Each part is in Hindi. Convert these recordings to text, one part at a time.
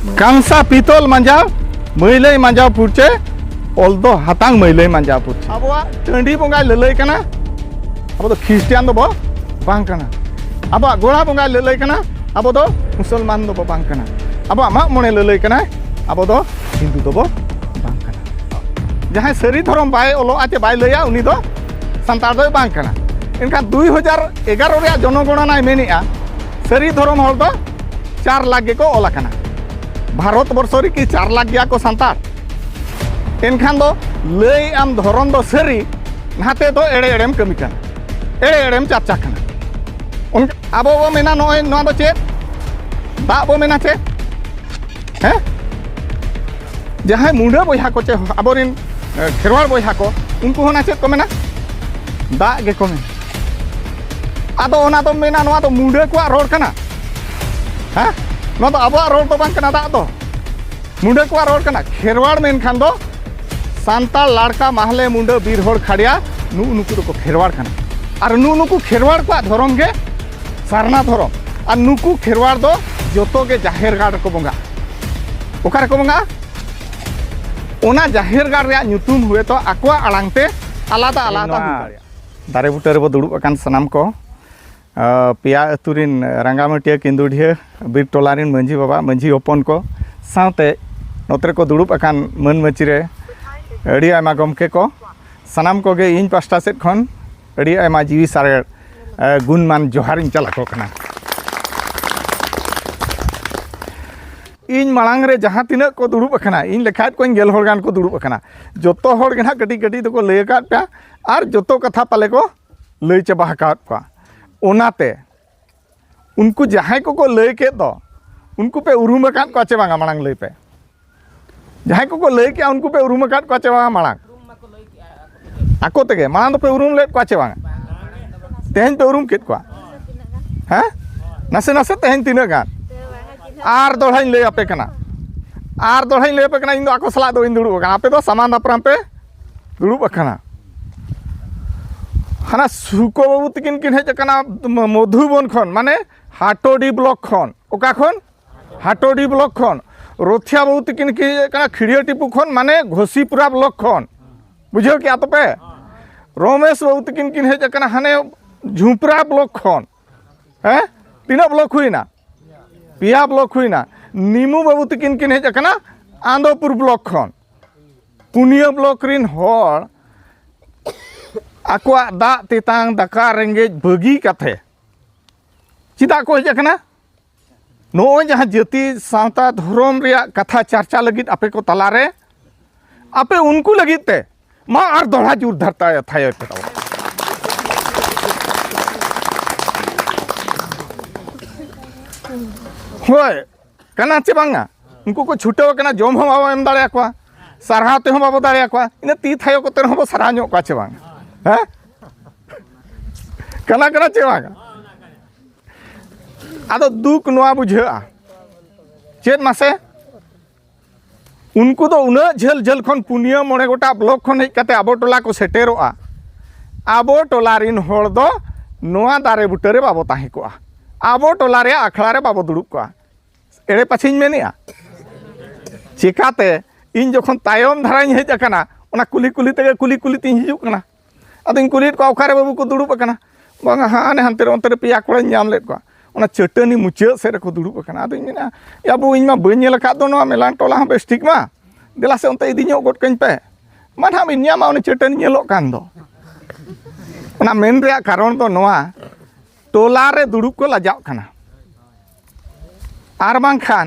कांसा पितल मंजाव मैलई मंजाव पुरचे ओल दो हातांग मैलई मंजाव पुरचे अबवा टंडी बंगा ललई कना अब तो ख्रिस्टियान दो बांग कना अब गोड़ा बंगा ललई कना अब तो मुसलमान दो बांग कना अब मा मने ललई कना अब तो हिंदू दो बांग कना जहां सरी धर्म बाय ओलो आचे बाय लया उनी दो संतार दो बांग कना इनका 2011 रे जनगणना मेनिया सरी धर्म हल दो 4 लाख के को ओला कना भारत वर्ष रे कि 4 लाख गया को संतार इनखान दो लई आम धर्म दो सरी नाते तो एड़े एड़ेम कमी कना एड़े एड़ेम चर्चा कना उन अब वो मेना नोय नो दो चे दा वो मेना चे हैं जहां मुंडा बयहा को चे अबोरिन खेरवाड़ बयहा को उनको होना चे को मेना दा गे को मेना आदो ओना तो मेना नो तो मुंडा को रोड कना हैं नो तो अब रोड तो बांग कना दा दो मुंडा को रोड कना खेरवाड़ मेन खान दो सांता लाड़का महले मुंडा बीर होड़ खाड़िया नु नुकु को खेरवाड़ कना और नु नुकु खेरवाड़ को धरम गे सारना धरम और नुकु खेरवाड़ दो जोतो के जाहेर गाड़ को बंगा ओकार को बंगा ओना जाहेर गाड़ रे नुतुम हुए तो आकवा अड़ांगते आलादा आलादा दारे बुटे रे बो दुड़ुब अकान सनाम को पिया अतुरिन रंगामटिया किंदुढ़िया बीर टोलारिन मंझी बाबा मंझी ओपन को साथे नोतरे को दुड़ुब अकान मन मची रे अड़ी आयमा गमके को सनाम को गे इन पास्टा सेट खन अड़ी आयमा जीवी सारे गुणमान जोहारिन चला को कना इन मांग रे जहां तिना को दुड़ुब अकना इन लेखात को गेल होर गान को दुड़ुब अकना जोतो होर गेना कटी कटी तो को लय काट पे और जोतो कथा पाले को लय चबा काट पा ओनाते उनको जहां को लय के दो उनको पे उरुम काट को आचे बांगा मांग लय पे जहां को लय के उनको पे उरुम काट को आचे बांगा मांग आको तेगे मांग तो पे उरुम ले को आचे बांगा तेहन पे उरुम केट को हैं नसे नसे तेहन तीना गान आर दोढ़ाई ले आपे कना आर दोढ़ाई ले आपे कना इन दो आको सला दो इन दुड़ुब कना आपे दो सामान दापराम पे दुड़ुब कना हाना सुको बाबू तकिन किन हेज कना मधुबन खन माने हाटोडी ब्लॉक खन ओका खन हाटोडी ब्लॉक खन रोथिया बाबू तकिन कि कना खिड़िया टिपू खन माने घोसीपुरा ब्लॉक खन बुझो क्या तो पे रोमेश बाबू तकिन किन हेज कना हाने झुंपरा ब्लॉक खन हैं तीना ब्लॉक हुईना पिया ब्लॉक हुईना नीमू बाबू तकिन किन हेज कना आंदोपुर ब्लॉक खन पुनिया ब्लॉक रिन होर आकुआ दा तेतांग दाका रेंगेज बगी कथे चिदा को हेज कना नो जहां जाति सावता धर्म रिया कथा चर्चा लगित आपे को तलारे आपे उनको लगित ते मा आर दोड़ा जुर धरता थाय पे होय कना चे बांगा उनको को छुटे कना जोम हम बाबा एम दाड़े को सरहाते हम बाबा दाड़े को इन ती थायो को तेर हम सरा नो को चे बांगा हैं कना कना चे बांगा आदो दुख नोआ बुझा चेत मासे उनको तो उना झल झल खन पुनिया मोड़े गोटा ब्लॉक खन हेज कते आबो टोला को सेटेरोआ आबो टोला रिन होड़ दो नोआ दारे बुटे रे बाबो ताही को आबो टोला रे आखड़ा रे बाबो दुड़ुब को एड़े पाछिन मेनिया चिकाते इन जखन तायम धाराኝ हेज अकना ओना कुली कुली तेगे कुली कुली तिन हिजुक कना अद इन कुली को ओखारे बाबू को दुड़ुब अकना बांगा हाने हंते रे पिया कोड़े नाम लेत को ओना चटनी मुचा से को दुड़ुब अकना अद इन मेना याबू इन मा बई नेल का दो नो मेलान टोला हम बेस ठीक मा देला से ओनते इदिño गोट कñ पे मान हम इन्या मा ओने चटनी नेलो कान दो ओना मेन रे कारण तो नोआ टोला रे दुड़ुब को लाजाव कना आर बांग खान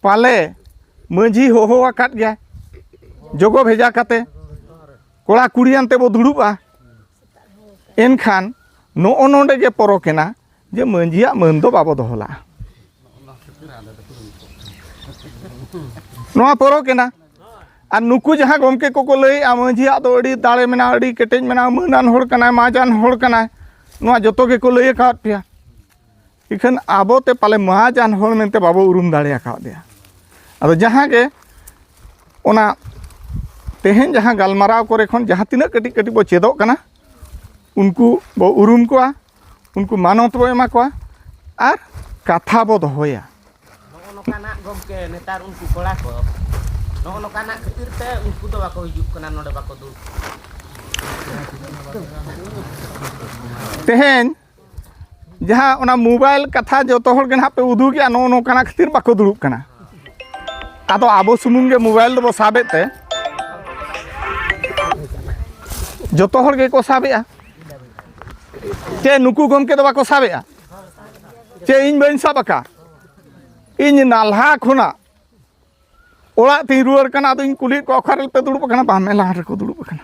पाले मंझी होहो आकात गया जोगो भेजा काते कोड़ा कुड़ी आनते बो दुड़ुबा एनखान नो नोंडे गे परोकेना जे मंझिया मन दो बाबो दोहला नोआ परोकेना आ नुकु जहां गमके को लई आ मंझिया दो अड़ी दाड़े मेना अड़ी केटेज मेना मनान होड़ कना माजान होड़ कना नोआ जतो के को लई काट पिया इखन आबोते पाले महाजान होड़ मेनते बाबो उरुम दाड़े का दिया अदो जहां के ओना तेहन जहां गालमाराव करे खन जहां तिना कटी कटी बो चेदो कना उनको बो उरुम को उनको मानवत बो एमा को आर कथा बो दोहया नोकाना गमके नेतार उनको कोड़ा को नोकाना खातिर ते उनको तो बाको हिजुक कना नोडे बाको दुड़ तेहेन जहाँ ओना मोबाइल कथा जो तो हर गना पे उदुगिया नोकाना खातिर बाको दुड़ुब कना आदो आबो सुमुंग गे मोबाइल दो साबे ते जो तो हर गे को साबेआ चे नुकु गमके दो बाको साबेआ चे इन बइन साबका इन नाल्हा खुना ओड़ा ती रुआर कना तो इन कुली को अखारेल पे दुड़ुब कना बा मेला रे को दुड़ुब कना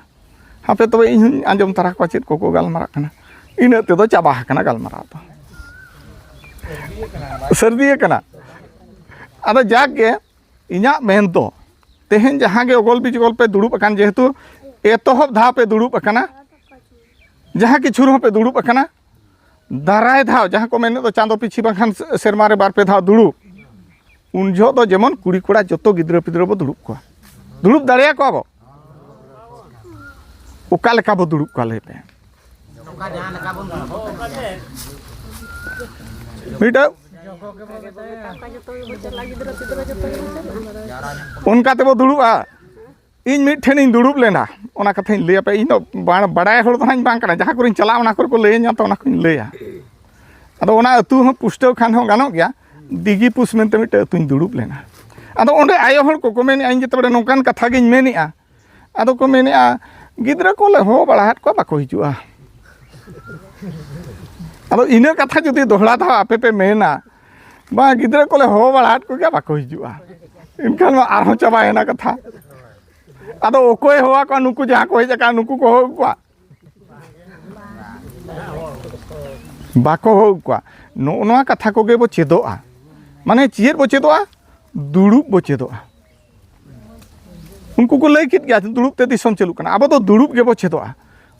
हापे तो इन आंजम तारा को चेत को गालमारा कना इन ते दो चाबा कना गालमारा तो सर्दी कना आदा जाके इना मेन तो तेहन जहाँ गे ओगल बिजगल पे दुड़ुब अकान जेहेतु एतहब धा पे दुड़ुब अकाना जहाँ कि छुर पे दुड़ुब अकाना दाराय धाव जहाँ को मेने तो चांदो पिछी बाखान सेरमा रे बार पे धाव दुड़ुब उन जो तो जेमन कुड़ी कोड़ा जतो गिद्र पिद्र बो दुड़ुब को दुड़ुब दाड़िया को आबो ओका लेका बो दुड़ुब को ले पे नोका जहां लका बन मिटा उनका ते बो दुड़ुबा इन मिट ठेन इन दुड़ुब लेना ओना कथा इन ले पे इन बड़ाय हड़ दहाñ बांग कना जहाँ कोरिन चला ओना को ले nya तो ओना को लेया अदो ओना अतु हो पुष्टव खान हो गानो गया दिगी पुस मेनते मिट अतुñ दुड़ुब लेना अदो ओंडे आयो हड़ को मेन इन जतबे नोकान कथा गिन मेनिआ अदो को मेनिआ गिद्रा को ले हो बड़ाहट को बाको हिजुआ अदो इना कथा जदि दोहड़ा था आपे पे मेना बा गिद्रा को ले हो बड़ाहट को क्या बाको हिजुआ इनखान मा आरो चाबायना कथा अदो ओकोय होवा को नुकु जहाँ को जका नुकु को हो को बाको हो को नोआ कथा को गे बो चेदोआ माने चेर बो चेदोआ दुड़ुब बो चेदोआ उनको को लई कित गया दुड़ुब ते दिसम चलु कना अब तो दुड़ुब गे बो चेदोआ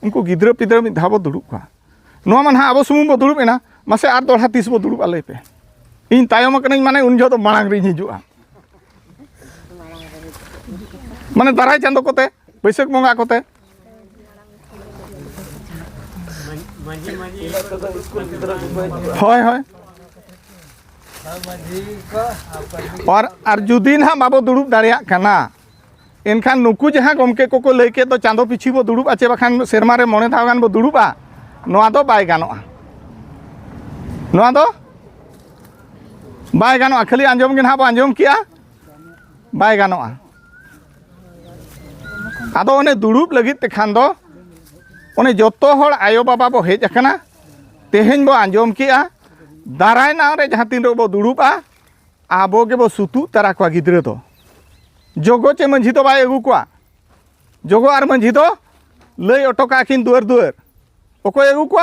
उनको गिद्र पिद्र मि धाबो दुड़ुब को नोआ मन हा अब सुमुम बो दुड़ुब एना मासे आर दोड़ा तीस बो दुड़ुब आले पे इन तायम कनाई माने उन जो तो मांग रि हिजुआ माने दाराय चांदो कोते बैसाख बंगा कोते होय होय और जुदी ना बाबो दुड़ुब दाड़िया कना एनखान नुकु जहाँ गमके को लई के तो चांदो पिछी बो दुड़ुब आचे बाखान सेरमा रे मने धाव गान बो दुड़ुबा नोआ दो बाय गानोआ नोआ दो बाय गानोआ खाली आंजम गे ना बो आंजम किया बाय गानोआ आदो ओने दुड़ुब लगित ते खान दो ओने जतो हड़ आयो बाबा बो हेज अकना तेहेन बो आंजम किया दाराय नाव रे जहाँ तीन रे बो दुड़ुबा आबो गे बो सुतु तारा को गिद्रे दो जोगो चे मंझी तो बाय अगु को जोगो आर मंझी तो लई अटोका किन दुआर दुआर ओको अगु को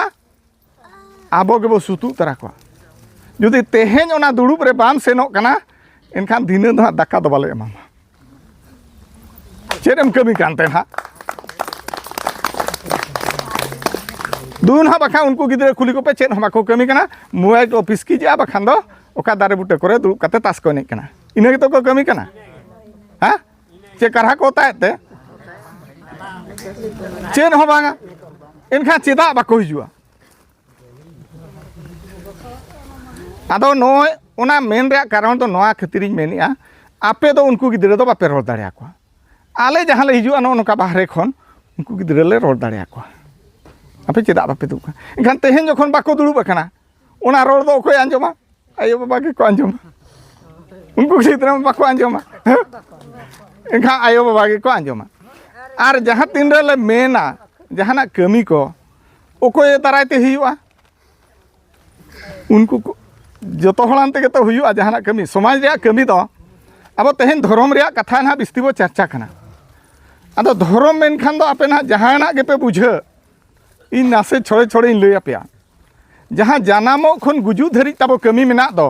आबो गे बो सुतु तारा को जुदी तेहेन ओना दुड़ुब रे बाम सेनो कना एनखान दिने दो दाका दो बाले एमा चेरम कमी कानते ना दून हा बखा उनको गिद्रे खुली को पे चेन हम को कमी कना मोबाइल ऑफिस की जा बखान दो ओका दारे बुटे करे दुड़ुब कते तास को ने कना इने के तो को कमी कना हां चे करहा को ताते चेन हो बांगा इनखा चेदा बाको हिजुआ आदो नोय ओना मेन रे कारण तो नोआ खतिरिन मेनिया आपे तो उनको गिद्रे दो बापे रोड दाड़िया को आले जहाँ ले हिजुआ नोका बाहरे खन उनको गिद्रे ले रोड दाड़िया को आपे चेदा बापे दुका इनखान तेहेन जखन बाको दुड़ुब अकना ओना रोड दो ओकोय आंजमा आयो बाबा के को आंजमा उनको गिद्रे बाको आंजमा इनखान आयो बाबा के को आंजमा आर जहाँ तीन रे ले मेना जहाना कमी को ओकोय दारायते हिजुआ उनको जतो हलान ते तो हुआ जहाना कमी समाज रे कमी दो अब तेहेन धर्म रे कथा ना बिस्ती बो चर्चा कना अदो धर्म मेनखान दो आपे ना जहाना गे पे बुझ इन नासे छोड़े छोड़े इन लैया पे जहाँ जानामो खन गुजु धरी ताबो कमी मेना दो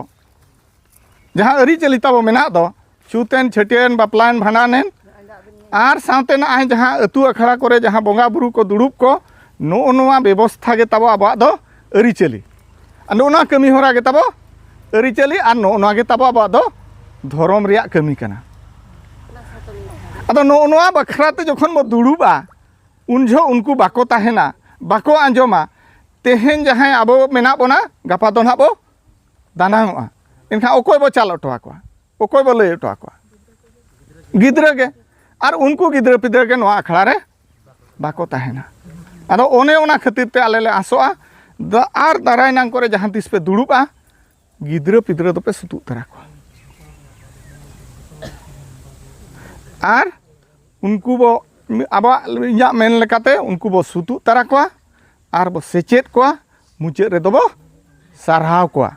जहाँ अरी चली ताबो मेना दो छुतेन छटियन बापलान भांडानेन आर साथे ना जहाँ अतु अखड़ा करे जहाँ बंगा बुरु को दुड़ुब को नो नोआ व्यवस्था गे ताबो आबो दो अरी चली नोना कमी होरा गे ताबो अरी चली आर नोना गे ताबो आबो दो धर्म रे कमी कना अदो नोआ बखराते जखन बो दुड़ुबा उनझो उनको बाको ताहेना बाको आंजमा तेहेन जहाँ अब मेना बोना गपा दो ना बो दानांगोआ इनखा ओकोय बो चाल अटवा को ओकोय बो लय हटो आको गिद्रा के और उनको गिद्रा पिद्रा के नोआ अखड़ा रे बाको ताहेना आदो ओने ओना खातिर ते आले ले आसोआ आर दाराय नांग करे जहां तिस पे दुड़ुबा गिद्रा पिद्रा तो पे सुतु तरा को आर उनको बो अब इया मेन लेकाते उनको बो सुतु तरा को आर बो सेचेत को मुचे रे दो बो सारहाव को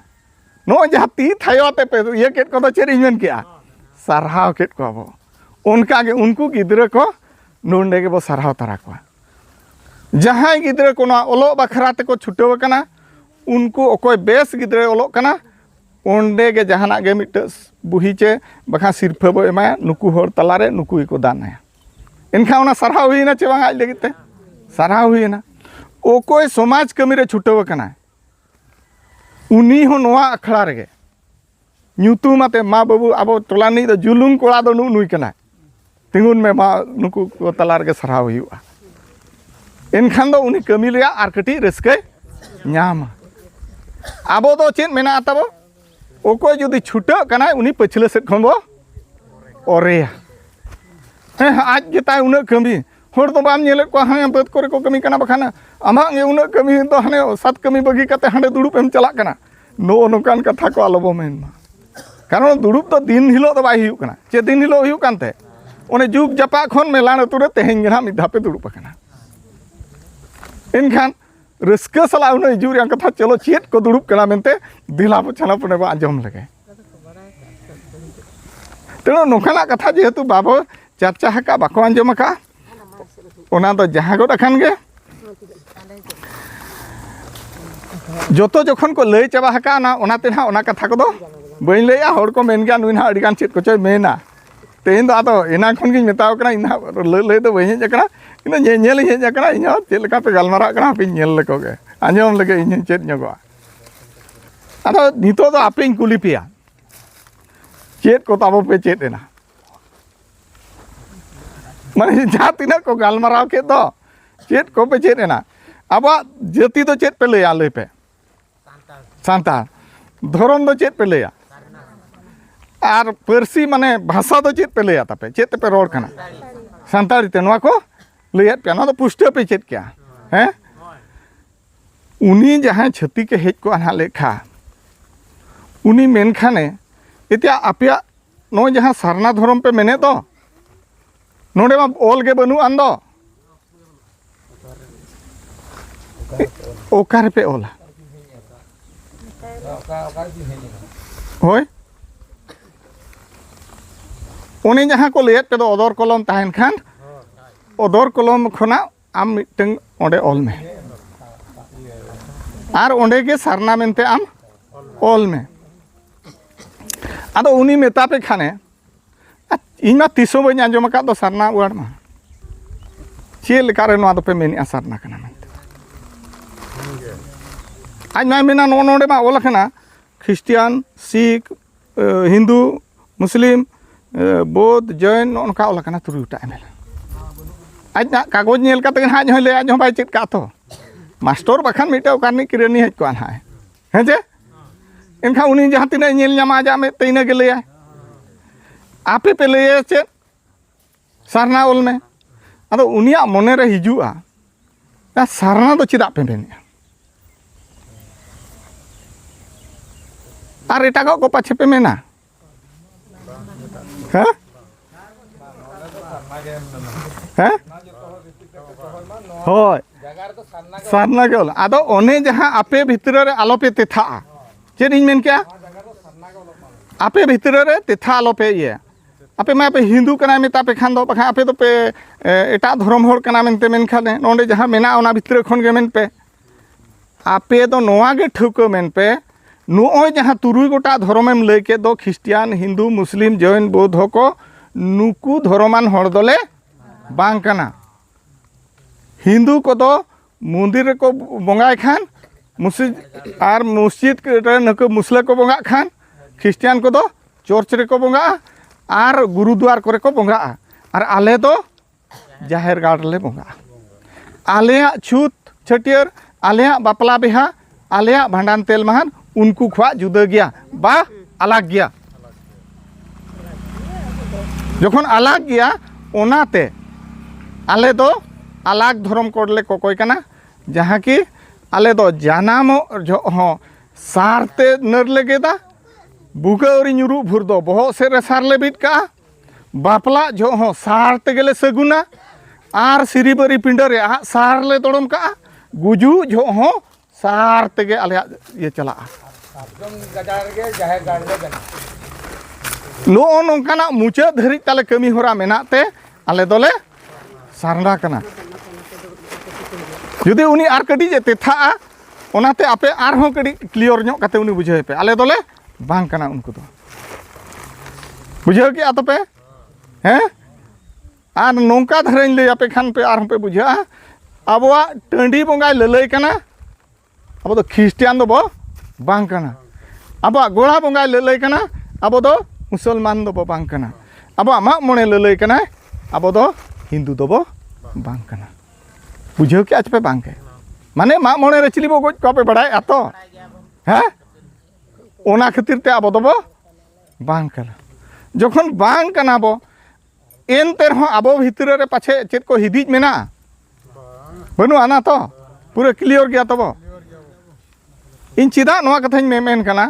नो जहां ती थायोते पे ये केट को तो चेरी मेन किया सारहाव केट को बो उनका के उनको गिद्रा को नोंडे के बो सारहाव तरा को जहां गिद्रा को ना ओलो बखरा ते को छुटो कना उनको ओकोय बेस गिद्रा ओलो कना ओंडे के जहाना के मिट बुही चे बखा सिरफा बो एमा नुकु होर तलारे नुकु को दाना इनखा ओना सारहाव हुईना चे बांग आज लगिते सारहाव हुईना ओकोय समाज कमी रे छुटो कना उनी हो नोआ अखड़ा रे ᱧᱩᱛᱩᱢᱟᱛᱮ मा बाबू अब टोलानी दो जुलुम कोड़ा दो नुई कना तिंगुन में मा नुकु को तलार के सराव हुआ इनखान दो उनी कमी लिया आर कटी रस्के ᱧᱟᱢ आबो दो चेन मेना तबो ओको जुदी छुटा कना उनी पछले सेट खन बो ओरेया आज जेता उना कमी होर तो बाम नेले को हाने बद करे को कमी कना बखाना आमा गे उना कमी तो हाने सात कमी बगी कते हांडे दुड़ुप एम चला कना नो नोकान कथा को आलोबो मेन कारण दुड़ुप तो दिन हिलो तो बाई हुकना चे दिन हिलो हुक कानते ओने जुग जपा खन मेलान तुरे तेहेन गेना मिद धापे दुड़ुप कना इनखान रस्का सला उन हिजुर कथा चलो चेत को दुड़ुप कना मेनते दिला पछाना पने बा आंजम लगे तेनो नोकाना कथा जेहेतु बाबो चर्चा हका बाको आंजम का ओना तो जहां गोड अखान गे जोतो जखन को लय चाबा हका ना ओनाते ना ओना कथा को दो बइन लैया होड़ को मेन गया नुई ना अडिगान चेत को चय मेना तेन दो आतो एना खन गिन मेताव कना इना लय दो बइन हेज कना इना नेल हेज कना इना चेत लका पे गलमारा कना पे नेल लको गे आंजम लगे इन चेत न्योगो आतो नितो दो आपे कुली पिया चेत को ताबो पे चेत एना माने जहां तिना को गलमारा के दो चेत को पे चेत एना अब जाति तो चेत पे लैया लय पे सांताल धरम दो चेत पे लैया आर परसी माने भाषा दो चेत पे लैया तापे चेत पे रोड कना सांताली ते नवा को लैया पे ना तो पुष्ट पे चेत क्या हैं उनी जहां छती के हेज को आना लेखा उनी मेन खाने इत्या आपिया नो जहां सारना धर्म पे मेने तो नोडे मा ओल के बनु आंदो ओकार पे ओला होय उनी जहां को लेट पे दो ओदर कलम ताहेन खान ओदर कलम खना आम मिटंग ओंडे ओल में आर ओंडे के सारना मेनते आम ओल में आदो उनी मेता पे खाने इना तिसो बई आंजम का दो सारना वर्ड मा चे लेकारे नो आदो पे मेनी सारना कना मेनते आज मैं मेना नो नोडे मा ओल खना ख्रिस्टियान सिख हिंदू मुस्लिम बौद्ध जैन नोनका ओल कना तुरुटा एमेल आज ना कागज नेल काते हाज होले आज बाय चेत का तो मास्टर बखान मिटा कानी किरनी हेज को आना है जे इनखा उनी जहां तिना नेल न्यामा जा में तैना के ले आपे पे ले चेत सारना ओल में अदो उनिया मने रे हिजुआ सारना तो चिदा पे मेने आर एटा को पाछे पे मेना हैं हैं होय सारना के ओल आदो ओने जहां आपे भीतर रे आलो पे तेथा चेद इन मेन क्या आपे भीतर रे तेथा आलो पे ये आपे मा पे हिंदू कना मेता पे खान दो बखा आपे तो पे एटा धर्म होड़ कना मेनते मेन खाने नोंडे जहां मेना ओना भीतर खन गे मेन पे आपे तो नोआ गे ठुको मेन पे नुओय जहां तुरुई गोटा धर्मेम लय के दो ख्रिस्टियान हिंदू मुस्लिम जैन बौद्ध को नुकु धर्मान हड़ दोले बांग कना हिंदू को दो मंदिर को बंगाय खान मस्जिद नुकु मुसले को बंगा खान ख्रिस्टियान को दो चर्च रे को बंगा आर गुरुद्वार करे को बंगा आर आले दो जाहेर गाड़ ले बंगा आलेया छूत छटियर आलेया बापला बिहा आलेया भांडान तेल महान उनको खुआ जुदा गया बा अलग गया जखन अलग गया ओनाते आले दो अलग धर्म कोड ले कोकोय कना जहाँ कि आले दो जानाम हो सारते नर लेगेदा बुगावरी ᱧᱩᱨᱩ भुर दो बहक से रे सार ले बिट का बापला जो हो सार तेगेले सगुना आर सिरिबरी पिंडरे आ सार ले तोड़म का गुजू जो हो सार तेगे आले ये चला नो नोंकाना मुचाद धरी ताले कमी होरा मेनाते आले दोले सारना कना जुदी उनी आर कडी जे तेथा ओनाते आपे आर हो कडी क्लियर ᱧᱚᱜ काते उनी बुझे पे आले दोले बांग कना उनको दो बुझे कि आतो पे हैं आर नोंका धरन ले आपे खान पे आर पे बुझा आबोआ टंडी बोंगाय ललय कना अब तो ख्रिस्टियान दो बो बांग कना अब गोड़ा बोंगाय ललय कना अब दो मुसलमान दो बो बांग कना अब मा मोने ललय कना अब दो हिंदू दो बो बांग कना बुझे कि आज पे बांग के माने मा मोने रे चिली बो गोज को पे बड़ाय आतो हैं ओना खातिर ते अब दो बो बांग कना जखन बांग कना बो एनते रहो आबो भितर रे पाछे चेत को हिदिज मेना बनु आना तो पूरा क्लियर गया तबो इन चिदा नोआ कथाñ मेन कना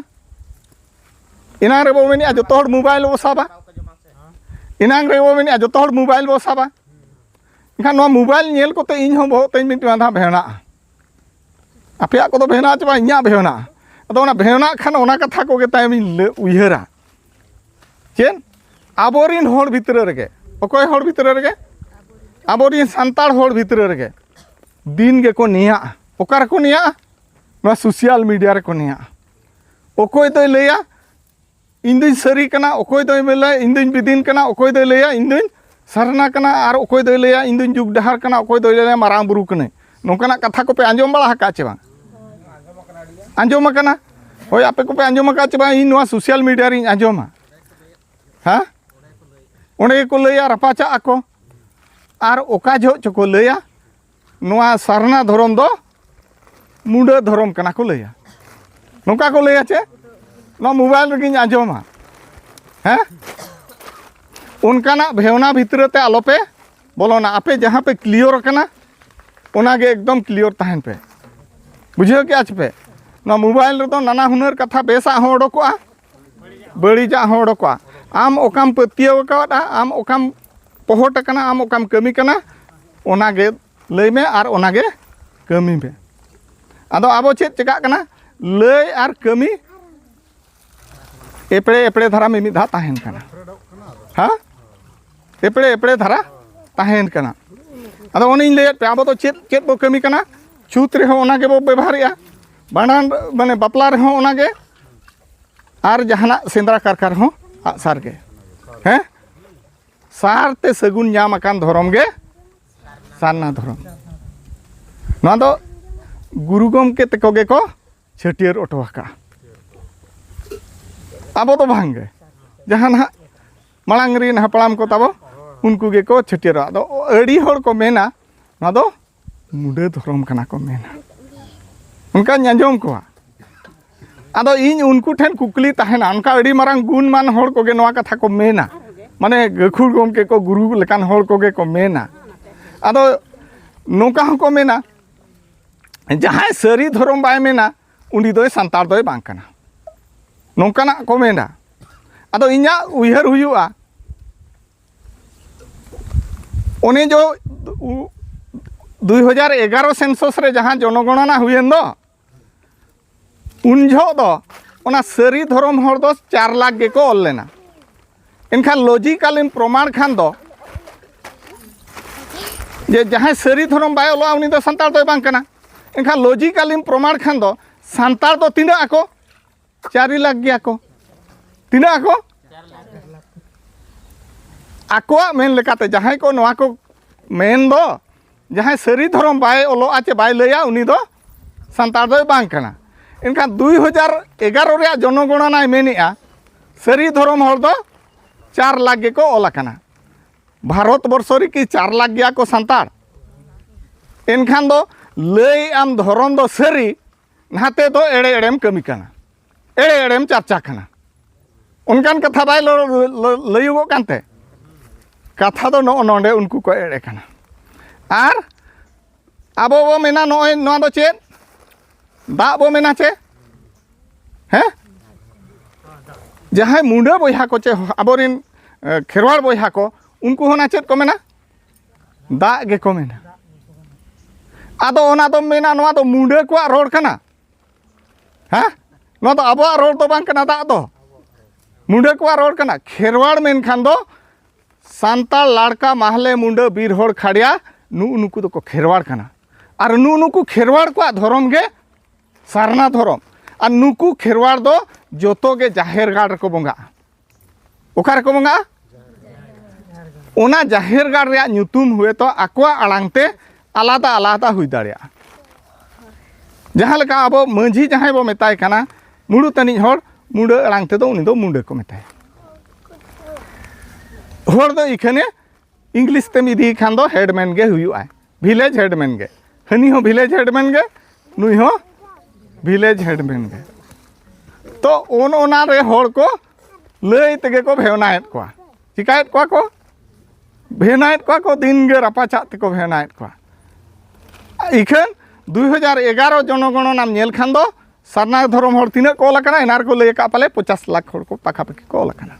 इनांग रे बो मेनिया जतो हर मोबाइल बो साबा इनांग रे बो मेनिया जतो हर मोबाइल बो साबा इनखान नोआ मोबाइल नेल कोते इन हो बहुत तेन मिट माथा भेना आपेया को तो भेना चबा इन्या भेना अदो ओना भेना खान ओना कथा को गे तायम उयहरा चेन आबोरिन होड़ भितर रेगे ओकोय होड़ भितर रेगे आबोरिन सांताड़ होड़ भितर रेगे दिन गे को निया ओकार को निया नोआ सोशल मीडिया रे को निया ओकोय तो लेया इंदिन सरी कना ओकोय तो मेला इंदिन बिदिन कना ओकोय तो लेया इंदिन सरना कना आर ओकोय तो लेया इंदिन जुग डहार कना ओकोय तो लेया मारांग बुरु कने नोंकाना कथा को पे आंजोम बड़ा हका चे बांग आंजोम कना होय आपे को पे आंजोम का चे बांग इन नोआ सोशल मीडिया रे आंजोमा हाँ ओंडे को लैया रपाचा आको आर ओका जो चको लैया नोआ सरना धरम दो मुंडा धरम कना को लैया नोका को लैया चे नोआ मोबाइल रेगिन आंजोमा हैं उनकाना भेवना भितर ते आलोपे बोलोना आपे जहाँ पे क्लियर कना ओनागे एकदम क्लियर तहन पे बुझे कि आज पे नोआ मोबाइल रे तो नाना हुनर कथा बेसा हो ओडोकोआ बड़ीजा हो ओडोकोआ आम ओकाम पतियो कावड़ा आम ओकाम पहोट कना आम ओकाम कमी कना ओनागे लय में आर ओनागे कमी में आदो आबो चेत चिका कना लय आर कमी एपड़े एपड़े धारा में मिधा ताहेन कना हाँ एपड़े एपड़े धारा ताहेन कना आदो ओनिन लय पे आबो तो चेत चेत बो कमी कना छूत रे हो ओनागे बो व्यवहारिया बाणान माने बापला रे हो ओनागे आर जहाना सेंद्रा कारकार हो सार के हैं सारते सगुन नाम अकान धरम गे सारना धरम ना दो गुरु गमके तको गे को छटियर ओटोका आबो तो भांगे जहां ना मांग रिन हपड़ाम को तबो उनको गे को छटियर आदो अड़ी होड़ को मेना ना दो मुंडे धरम कना को मेना उनका न्याजोम को आदो इन उनको ठेन कुकली तहना उनका अड़ी मारंग गुणमान होड़ को गे नोआ कथा को मेना माने गखुर गमके को गुरु लेकान होड़ को गे को मेना आदो नोका हो को मेना जहां सरी धरम बाय मेना उनी दोय संतार दोय बांग कना नोकाना को मेना आदो इन्या उयहर हुयुआ ओने जो 2011 सेंसस रे जहां जनगणना हुयेन दो उन झो दो ओना सरी धरम होड़ दो 4 लाख गे को ऑल लेना इनखान लॉजिकल प्रमाण खान दो जे जहां सरी धरम बाय ओला उनी दो संतार दो बांग कना इनखान लॉजिकल प्रमाण खान दो संतार दो तिना आको 4 लाख गया को तिना आको आकोआ मेन लेकाते जहां को नोआ को मेन दो जहां सरी धरम बाय ओलो आचे बाय लया उनी दो संतार दो बांग कना इनखान 2011 रे जनगणना मेनिया सरी धरम होड़ दो 4 लाख गे को ओला कना भारत वर्ष रे कि 4 लाख गया को संतार इनखान दो लय आम धरम दो सरी नाते दो एड़े एड़ेम कमी कना एड़े एड़ेम चर्चा कना उनकान कथा बाय लयुगो कानते कथा दो नोंडे उनको को एड़े कना आर आबो बो मेना नोय नोआ दो चेत दा बो मेना चे हैं जहां मुंडा बोया को चे आबोरिन खेरवाड़ बोया को उनको होना चेत को मेना दा गे को मेना आदो ओना दो मेना नोआ दो मुंडा को रोड कना हाँ नोआ दो आबो रोड तो बांग कना दा दो मुंडा को रोड कना खेरवाड़ मेन खान दो सांताल लाड़का माहले मुंडा बीर होड़ खाड़िया नुकु को खेरवाड़ कना और नुकु खेरवाड़ को धरम गे सारना धरम और नुकु खेरवाड़ दो जोतो गे जाहेर गाड़ को बंगा ओकार को बंगा ओना जाहेर गाड़ रे ᱧᱩᱛᱩᱢ हुए तो आकुआ आड़ांगते आलादा आलादा हुई दाड़िया जहाँ लेका अब मंझी जहाँ बो मेताय कना मुड़ू तनिज होड़ मुंडा आड़ांगते दो उनी दो मुंडा को मेताय होड़ दो इखने इंग्लिश तेम इदी खान दो हेडमैन गे हुआ विलेज हेडमैन गे हनी हो विलेज हेडमैन गे नुई हो विलेज हेडमैन गे तो ओना रे होड़ को लई तेगे को भेवनायत को चिकायत को भेनायत को दिन गे रापाचा ते को भेनायत को इखन 2011 जनगणना नेल खान दो सारना धर्म होड़ तिना को लकना इनार को लई का पाले 50 लाख होड़ को पाखापाखि को लकना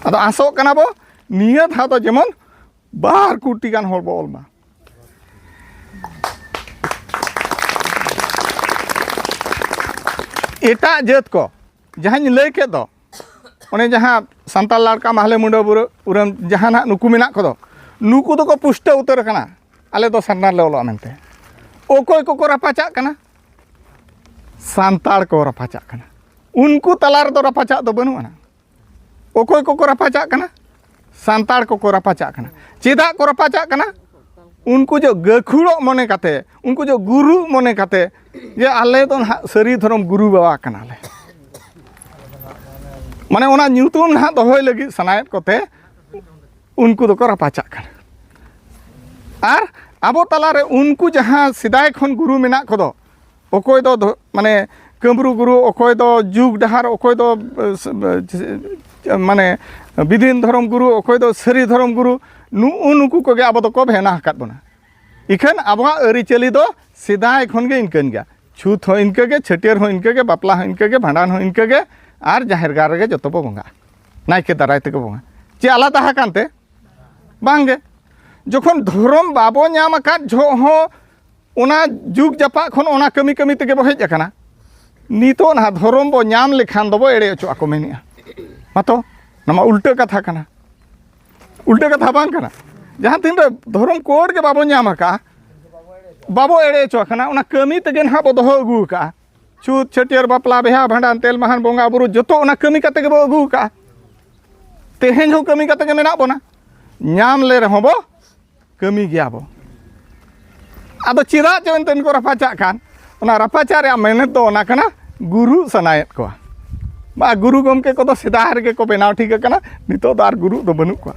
अदो आसो कना बो निया था तो जेमन 12 कोटी गान होड़ बो ओलमा एटा जात को जहाँ लय के दो ओने जहाँ सांताल लाड़का माहले मुंडा उरम जहाँ ना नुकु मेना को दो नुकु दो को पुष्ट उतर कना आले दो सारना ले ओलो मेनते ओकोय को रापाचा कना सांताल को रापाचा कना उनको तलार दो रापाचा दो बनु ना ओकोय को रापाचा कना सांताल को रापाचा कना चेदा को रापाचा कना उनको जो गखुड़ो मने काते उनको जो गुरु मने काते जे आले तो सरी धरम गुरु बाबा कना ले माने ओना ᱧᱩᱛᱩᱢ ना दोहय लगी सनायत कोते उनको दो को रापाचा कना आर आबो तालारे उनको जहाँ सिदाय खन गुरु मेना को दो ओकोय दो माने कमरू गुरु ओकोय दो जुग डहार ओकोय दो माने विधिन धर्म गुरु ओकोय दो सरी धर्म गुरु नुकु को गे आबो दो को भेना हकात बना इखन आबो अरिचली दो सिदाय खन गे इनकन गया छूत हो इनके गे छटियर हो इनके गे बापला हो इनके गे भांडान हो इनके गे आर जाहेर गार गे जतो बो बंगा नायके दाराय ते को बंगा चे आलादा हकानते बांगे जखन धर्म बाबो नाम आकात जो हो ओना जुग जापा खन ओना कमी कमी तेगे बो हेज अकाना नितो ना धर्म बो नाम लेखान दो बो एड़े अचो आको मेनिया मातो नमा उल्टा कथा कना उल्टा कथा बांग कना जहाँ तीन रे धर्म कोड के बाबो नाम आका बाबो एड़े अचो अकाना ओना कमी तेगे ना बो दोहो अगु का छूत छटियर बापला बेहा भांडान तेल महान बोंगा बुरु जतो ओना कमी कते के बो अगु का तेहेन हो कमी कते के मेना बोना नाम ले रहो बो कमी गया बो आदो चिरा चवन तन को रापाचा खान ओना रापाचा रे मेहनत दो ओना कना गुरु सनायत को बा गुरु गमके को दो सिदार के को बेनाव ठीक कना नितो दार गुरु दो बनु को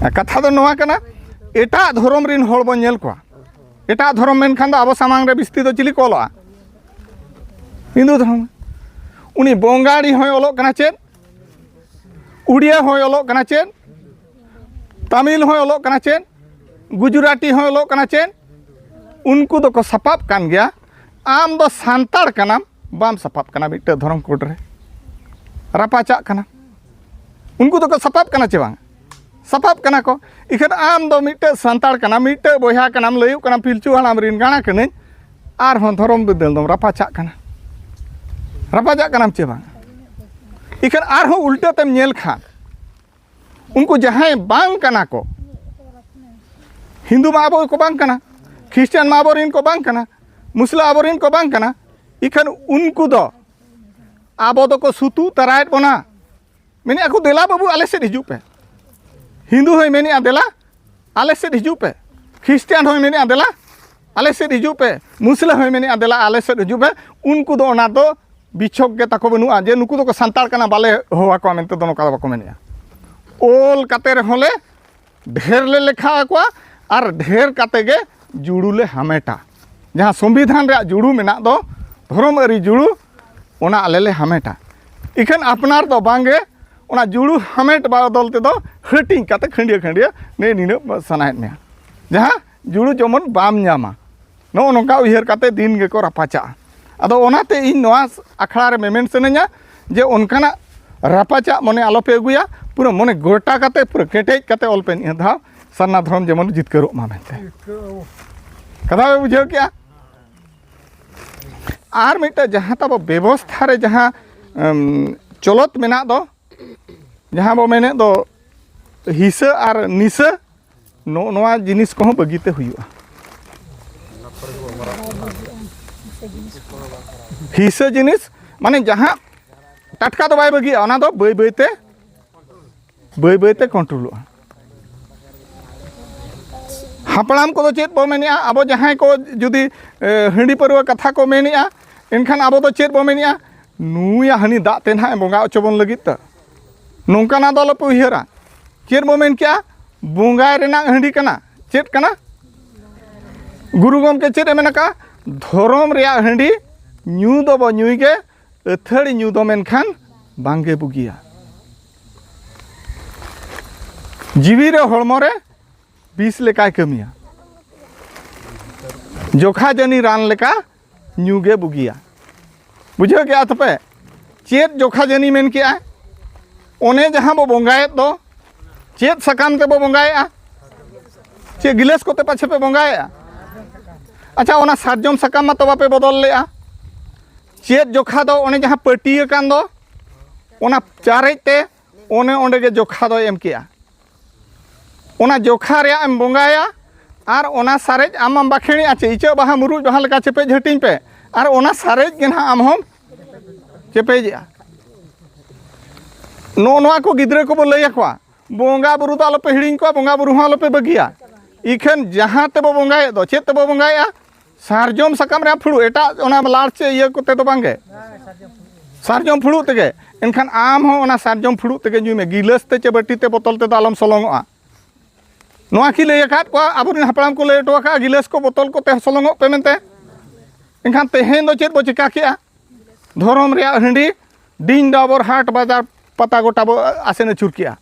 कथा दो नोआ कना एटा धर्म रिन होड़ बो नेल को एटा धर्म मेन खान दो आबो सामांग रे बिस्ती दो चिली कोलो हिंदू धर्म उनी बोंगाड़ी होय ओलो कना चेत उड़िया होय ओलो कना चेत तमिल होय ओलो कना चेन गुजराती होय ओलो कना चेन उनको दो को सपाप कान गया आम दो सांताड़ कना बाम सपाप कना मिट्टे धर्म कोड रे रापाचा कना उनको दो को सपाप कना चे बांग सपाप कना को इखन आम दो मिट्टे सांताड़ कना मिट्टे बोया कनाम लयु कना पिलचु हालाम रिन गाना कने आर हों धर्म बदल दो रापाचा कना चे बांग इखन आर हों उल्टा तेम नेल खान उनको जहाँ बांग कना को हिंदू माबो को बांग कना ख्रिस्टियन माबो रिन को बांग कना मुस्लिम आबो रिन को बांग कना इखन उनको दो आबो दो को सुतु तरायत बोना मैंने आको देला बाबू आले से हिजू पे हिंदू होय मैंने आदेला आले से हिजू पे ख्रिस्टियन होय मैंने आदेला आले से हिजू पे मुस्लिम होय मैंने आदेला आले से हिजू पे उनको दो ओना दो बिछोक के ताको बनुआ जे नुकु दो को संताल कना बाले होवा को मेनते दोनो का बाको मेनिया ओल काते होले ढेर ले लेखा को और ढेर काते गे जुड़ू ले हमेटा जहाँ संविधान रे जुड़ू मेना दो धर्म अरी जुड़ू ओना आले ले हमेटा इखन अपनार दो बांगे ओना जुड़ू हमेट बदल ते दो हटिंग काते खंडिया खंडिया ने निनो सनायत में जहाँ जुड़ू जमन बाम न्यामा नो नोका उयहर काते दिन गेको रापाचा अदो ओनाते इन नोआ आखड़ा रे मेमेन सने냐 जे उनकाना रापाचा मने आलोपे अगुया पूरा मने गोटा काते पूरा केटेज काते ऑलपेन धाव सरना धर्म जेमन जितकरो मा मेनते कथा पे बुझे क्या आर मिटा जहाँ तब व्यवस्था रे जहाँ चलत मेना दो जहाँ बो मेने दो हिस्सा और निशा नोआ जिनिस को बगीते हुआ हिस्सा जिनिस माने जहाँ टटका तो बाय बगी ओना दो बई बईते कंट्रोल हापड़ाम को चेत बो मेनिया अब जहाँ को जुदी हंडी परवा कथा को मेनिया इनखान अब तो चेत बो मेनिया नुया हनी दा ते ना बंगा अचबन लगित नौकाना दो लपे उयहरा चेत बो मेन क्या बंगाय रेना हंडी कना चेत कना गुरु गमके चेत मेनका धर्म रेया हंडी न्यू दो बो न्यूई के अथड़ी न्यू दो मेनखान बांगे बुगिया जीवी रे हड़मो रे बीस लेका कमिया जोखा जनी रान लेका न्यूगे बुगिया बुझे क्या तपे चेत जोखा जनी मेन क्या ओने जहाँ बो बंगाए दो चेत सकाम ते बो बंगाए चे गिलेस को ते पाछे पे बंगाए अच्छा ओना सारजम सकाम मा तो बापे बदल ले चेत जोखा दो ओने जहाँ पटिया कान दो ओना चारे ते ओने ओंडे के जोखा दो एम किया ओना जोखा रे एम बंगाया और ओना सारेज आम बाखेणी आचे इचे बाहा मुरुज बाहा लेका चेपे झटिंग पे और ओना सारेज के ना आम हम चेपेजा नोआ को गिद्रे को बो लैया कोआ बंगा बुरु तो आलोपे हिड़िंग कोआ बंगा बुरु हां आलोपे बगिया इखन जहाँ ते बो बंगाए दो चेत ते बो बंगाया सारजम सकाम रे फुड़ू एटा ओना लाड़चे इया कोते तो बांगे सारजम फुड़ू तेगे एनखान आम हो ओना सारजम फुड़ू तेगे न्यू में गिलास ते चे बटी ते बोतल ते आलम सलंगोआ नोआ की लैया काट को आबुरिन हापड़ाम को लैटो का गिलास को बोतल को ते सलंगो पे मेनते एनखान तेहेन दो चेत बो चिका किया धर्म रे हंडी दिन डाबर हाट बाजार पता गोटा बो आसेन अचुर किया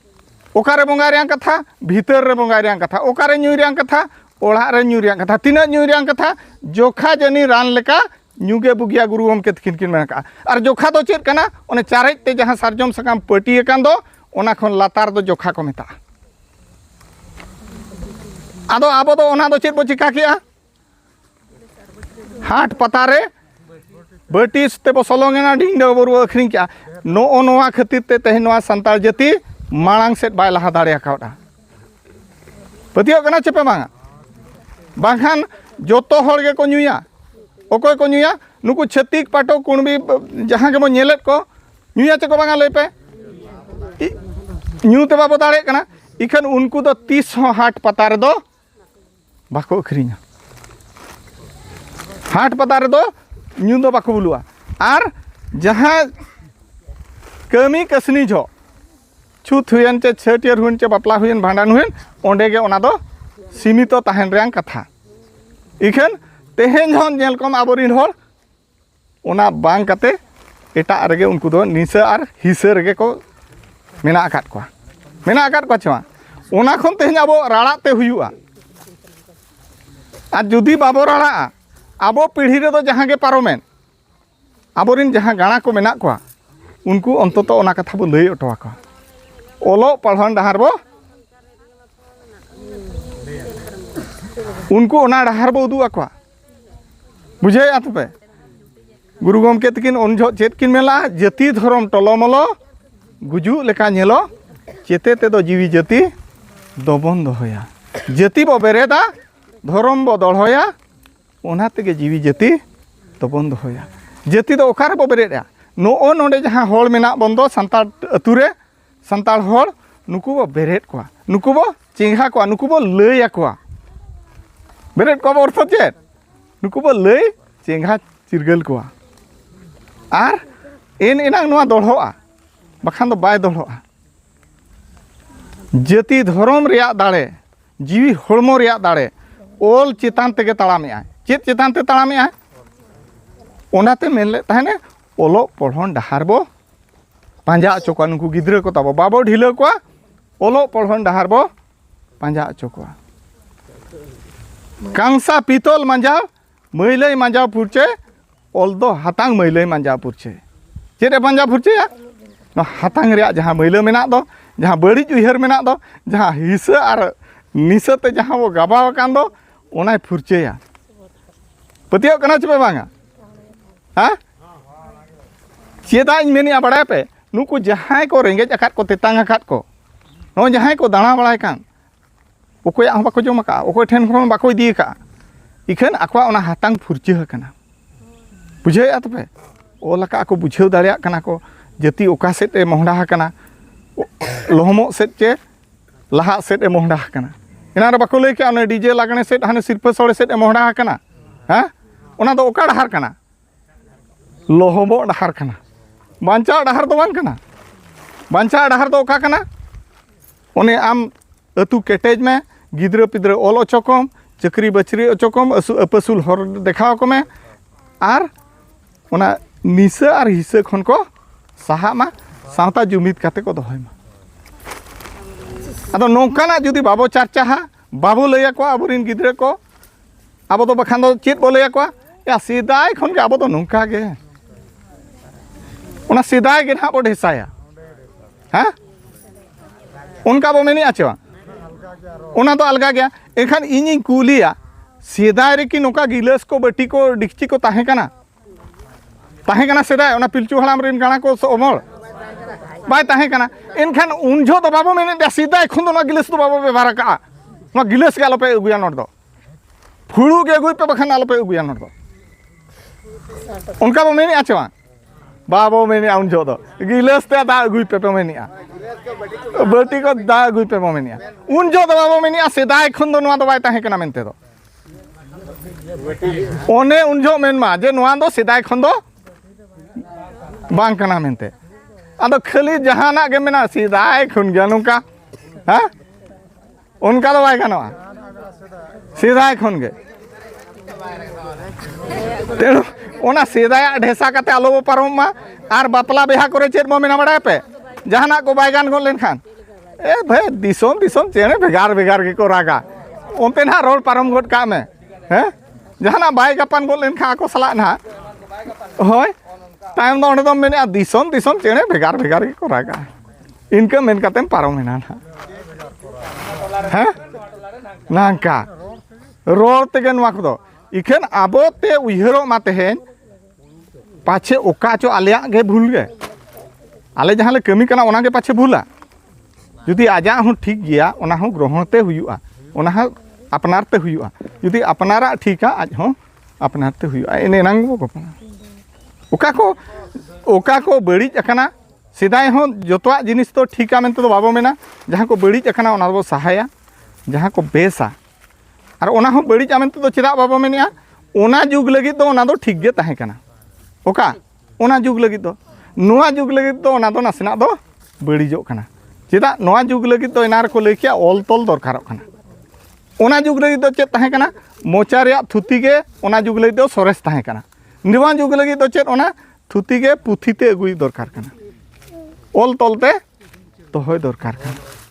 ओकारे बंगाय रे कथा भीतर रे बंगाय रे कथा ओकारे न्यू रे कथा ओढ़ा रे न्यू रे कथा तीना न्यू रे कथा जोखा जनी रान लेका न्यूगे बुगिया गुरु गमके तकिन किन मेनका और जोखा दो चेत कना ओने चारेज ते जहाँ सारजम सकाम पटिया कान दो ओना खन लातार दो जोखा को मेता आदो आबो दो ओना दो चेत बो चिका किया हाट पता रे बटीस ते बो सलंगेना डिंग दो बरु अखरिंग क्या नो नोआ खातिर ते तेहे नोआ संताल जाति मांग सेट बाय लहा दाड़े आकाउडा पतियो कना चेपे बांगा बांखान जोतो हर गे को न्यूया ओकोय को न्यूया नुकु छत्तीक पाटो कुणबी जहाँ के बो नेलेत को न्यूया चे को बांगा लय पे न्यू ते बाबो दाड़े कना इखन उनको दो 30 हाट पता रे दो बाको अखरिंगा हाट पता रे दो न्यू दो बाको बुलुआ और जहाँ कमी कसनी जो छूत हुयन चे छटियर हुयन चे बापला हुयन भांडान हुयन ओंडे गे ओना दो सीमित ताहेन रेंग कथा इखन तेहेन जन नेल कम आबोरिन होर ओना बांग कते एटा रेगे उनको दो निशा और हिस्सा रेगे को मेना आकात को छवा ओना खन तेहेन आबो राड़ाते हुयुआ और जुदी बाबो राड़ा आबो पीढ़ी रे दो जहाँ गे पारोमेन आबोरिन जहाँ गाणा को मेना को उनको अंतत ओना कथा बो लय अटवा को ओलो पढ़न डहार बो उनको ओना डहार बो उदु आको बुझे आतपे गुरु गमके तकिन उन जो चेत किन मेला जाति धर्म टलोमलो गुजु लेका नेलो चेते ते दो जीवी जाति दोबन दोहया जाति बो बेरेदा धर्म बो दढ़या ओना तेगे जीवी जाति दोबन दोहया जाति दो ओकार बो बेरेदा नो नोडे जहाँ हॉल मेना बंदो संताल अतुरे संताल हॉल नुकु बो बेरेट को नुकु बो चिंघा को नुकु बो लय को बेरेट को अर्थ चेत नुकु बो लय चिंघा चिरगल को आर एन एनांग नोआ दढ़ोआ बखान दो बाय दढ़ोआ जाति धर्म रेया दाड़े जीवी हड़मो रेया दाड़े ओल चेतान तेगे ताड़ामे चेत चेतान ते ताड़ामे ओनाते मेनले ताहेने ओलो पढ़न डहार बो पांजा अचो को नुकु गिद्रा को ताबो बाबो ढिला को ओलो पढ़न डहार बो पांजा अचो को कांसा पितल मांजाव मैलै मांजाव पुरचे ओल दो हातांग मैलै मांजाव पुरचे चेरे पांजा पुरचे या नो हातांग रे जहां मैला मेना दो जहां बड़ी उइहर मेना दो जहां हिस्सा और निसते जहां वो गाबाव कान दो ओनाय फुरचे या पतियो कना चबे बांगा हां चेदा इन मेनिया बड़ा पे नुकु जहां को रेंगेज अकात को तेतांग अकात को नो जहां को दाणा बड़ाय कान ओकोय आ बाको जम का ओकोय ठेन खन बाको इदी का इखन आकवा ओना हातांग फुरचे हकना बुझे आ तबे ओलका को बुझेव दाड़िया कना को जति ओका सेट ए मोहडा हकना लोहमो सेट चे लहा सेट ए मोहडा हकना इना बाको लई के ओने डीजे लागने सेट हाने सिरपा सोड़े सेट ए मोहडा हकना हां ओना दो ओका डहार कना लोहमो डहार कना बांचा डहार दो बांग कना बांचा डहार दो ओका कना ओने आम अतु केटेज में गिद्रा पिद्रा ओल अचोकम चक्री बचरी अचोकम अपसुल हर देखाव को में आर ओना निसा और हिस्सा खन को साहा मा सावता जुमिद काते को दोहय मा अदो नोंकाना जुदी बाबो चर्चा हा बाबो लैया को आबोरिन गिद्रा को आबो तो बखान दो चेत बो लैया को या सिदाय खन के आबो तो नोंका गे ओना सिदाय गे ना बो ढेसाया हां उनका बो मेनी आचेवा ओना तो अलगा गया एखान इनी कुलिया सिदाय रे कि नोका गिलास को बटी को डिक्ची को ताहे कना सिदाय ओना पिलचू हलाम रिन गाना को अमल बाय ताहे कना एनखान उनझो तो बाबो मेने दे सिदाय खन दो ना गिलास तो बाबो व्यवहार का ना गिलास के आलोपे उगुया नोट दो फुड़ू के गुई पे बखान आलोपे उगुया नोट दो उनका बो मेने आचवा बाबो मेने उनझो दो गिलास ते दा गुई पे मेने आ बटी को दा गुई पे मेने उनझो तो बाबो मेने सिदाय खन दो नवा दो बाय ताहे कना मेनते दो ओने उनझो मेनमा जे नवा दो सिदाय खन दो बांग कना मेनते अदो खाली जहाना के मेना सिदाय खन गया नुका हां उनका तो बाय गानवा सिदाय खन गे तेणु ओना सिदाय ढेसा काते आलो पारम मा आर बापला बेहा करे चेत मो मेना बड़ा पे जहाना को बाय गान गन लेन खान ए भाई दिसोम दिसोम चेने भेगार भेगार के को रागा ओनते ना रोल पारम गट का में हैं जहाना बाय गापान गन लेन खा को सला ना होय टाइम दो ओंडे दो मेने दिसोम दिसोम चेने भेगार भेगार के को रागा इनका मेन कातेम पारम मेना ना हैं नांका रोल तेगे नवा को दो इखन आबो ते उइहरो मा तेहेन पाछे ओका चो आलिया गे भूल गे आले जहां ले कमी कना ओना गे पाछे भूला जुदी आजा हूँ ठीक गया ओना हूँ ग्रहण ते हुयुआ ओना हूँ अपनार ते हुयुआ जुदी अपनारा ठीका आज हूँ अपनार ते हुयुआ एने नांग बो गपना ओका को बड़ीज अकना सिदाय हूँ जतवा जिनिस तो ठीका मेनते तो बाबो मेना जहां को बड़ीज अकना ओना बो सहाया जहां को बेसा और ओना हूँ बड़ीज मेनते तो चेदा बाबो मेनिया ओना जुग लगी तो ओना दो ठीक गे ताहे कना ओका ओना जुग लगी तो नोआ जुग लगी तो ओना दो नासना दो बड़ीजो कना चेदा नोआ जुग लगी तो इनार को लेकिया ओल तोल दरकारो कना ओना जुग लगी तो चेद ताहे कना मोचा रे थुती गे ओना जुग लगी तो सोरेस ताहे कना निवा जुग लगी तो चेद ओना थुती गे पुथी ते अगुई दरकार कना ओल तोलते तो होय दरकार कना।